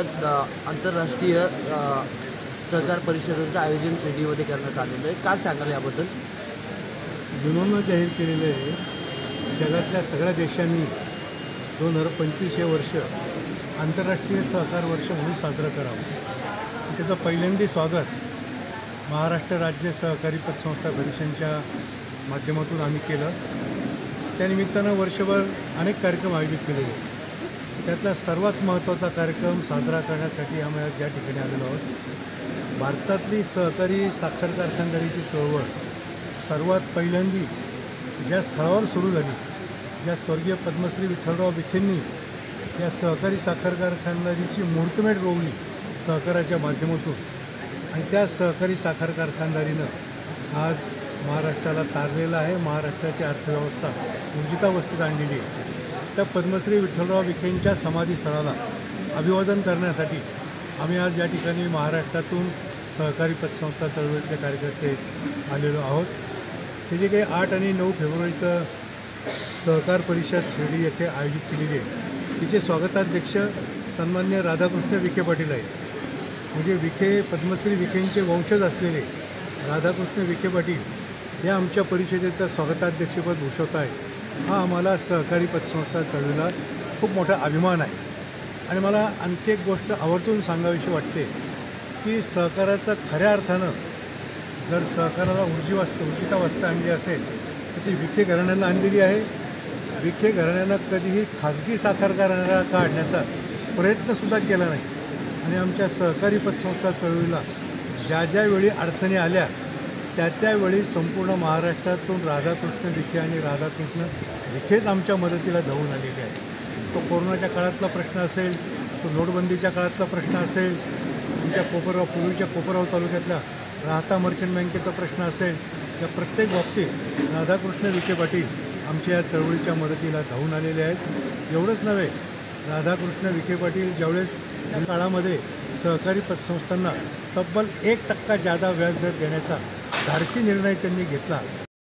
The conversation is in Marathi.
जिल्ह्यात आंतरराष्ट्रीय सहकार परिषदेचं आयोजन शिर्डीमध्ये करण्यात आलेलं आहे. काय सांगाल याबद्दल? युनोनं जाहीर केलेलं आहे, जगातल्या सगळ्या देशांनी 2025 हे वर्ष आंतरराष्ट्रीय सहकार वर्ष म्हणून साजरं करावं. त्याचं पहिल्यांदा स्वागत महाराष्ट्र राज्य सहकारी पतसंस्था परिषदेच्या माध्यमातून आम्ही केलं. त्यानिमित्तानं वर्षभर अनेक कार्यक्रम आयोजित केलेले. त्यातला सर्वात महत्त्वाचा कार्यक्रम साजरा करण्यासाठी आम्ही आज या ठिकाणी आलेलो आहोत. भारतातली सहकारी साखर कारखानदारीची चळवळ सर्वात पहिल्यांदी ज्या स्थळावर सुरू झाली, ज्या स्वर्गीय पद्मश्री विठ्ठलराव विखेंनी या सहकारी साखर कारखानदारीची मुहूर्तमेढ रोवली सहकाराच्या माध्यमातून, आणि त्या सहकारी साखर कारखानदारीनं आज महाराष्ट्राला तारलेलं आहे. महाराष्ट्राची अर्थव्यवस्था ऊर्जितावस्थेत आणलेली आहे. त्या पद्मश्री विठ्ठलराव विखेंच्या समाधीस्थळाला अभिवादन करण्यासाठी आम्ही आज या ठिकाणी महाराष्ट्रातून सहकारी पतसंस्था चळवळीचे कार्यकर्ते आलेलो आहोत. हे जे काही 8 आणि 9 फेब्रुवारीचं सहकार परिषद शिर्डी येथे आयोजित केलेली आहे, तिचे स्वागताध्यक्ष सन्मान्य राधाकृष्ण विखे पाटील आहेत. म्हणजे पद्मश्री विखेंचे वंशज असलेले राधाकृष्ण विखे पाटील हे आमच्या परिषदेचं स्वागताध्यक्षपद भूषवत आहे. हा आम्हाला सहकारी पतसंस्था चळवळीला खूप मोठा अभिमान आहे. आणि मला आणखी एक गोष्ट आवर्जून सांगावीशी वाटते की सहकाराचं खऱ्या अर्थानं जर सहकाराला ऊर्जितावस्था आणली असेल तर ती विखे घराण्यानं आणलेली आहे. विखे घराण्यानं कधीही खाजगी साखर कारखाना काढण्याचा प्रयत्नसुद्धा केला नाही. आणि आमच्या सहकारी पतसंस्था चळवळीला ज्या वेळी अडचणी आल्या त्यावेळी संपूर्ण महाराष्ट्रातून राधाकृष्ण विखे आणि राधाकृष्ण विखेच आमच्या मदतीला धावून आलेले आहे. तो कोरोनाच्या काळातला प्रश्न असेल, तो नोटबंदीच्या काळातला प्रश्न असेल, आमच्या पूर्वीच्या कोपरगाव तालुक्यातल्या राहता मर्चंट बँकेचा प्रश्न असेल, या प्रत्येक बाबतीत राधाकृष्ण विखे पाटील आमच्या या चळवळीच्या मदतीला धावून आलेले आहेत. एवढंच नव्हे, राधाकृष्ण विखे पाटील ज्यावेळेस या काळामध्ये सहकारी पतसंस्थांना तब्बल 1% जादा व्याजदर देण्याचा धाडसी निर्णय त्यांनी घेतला.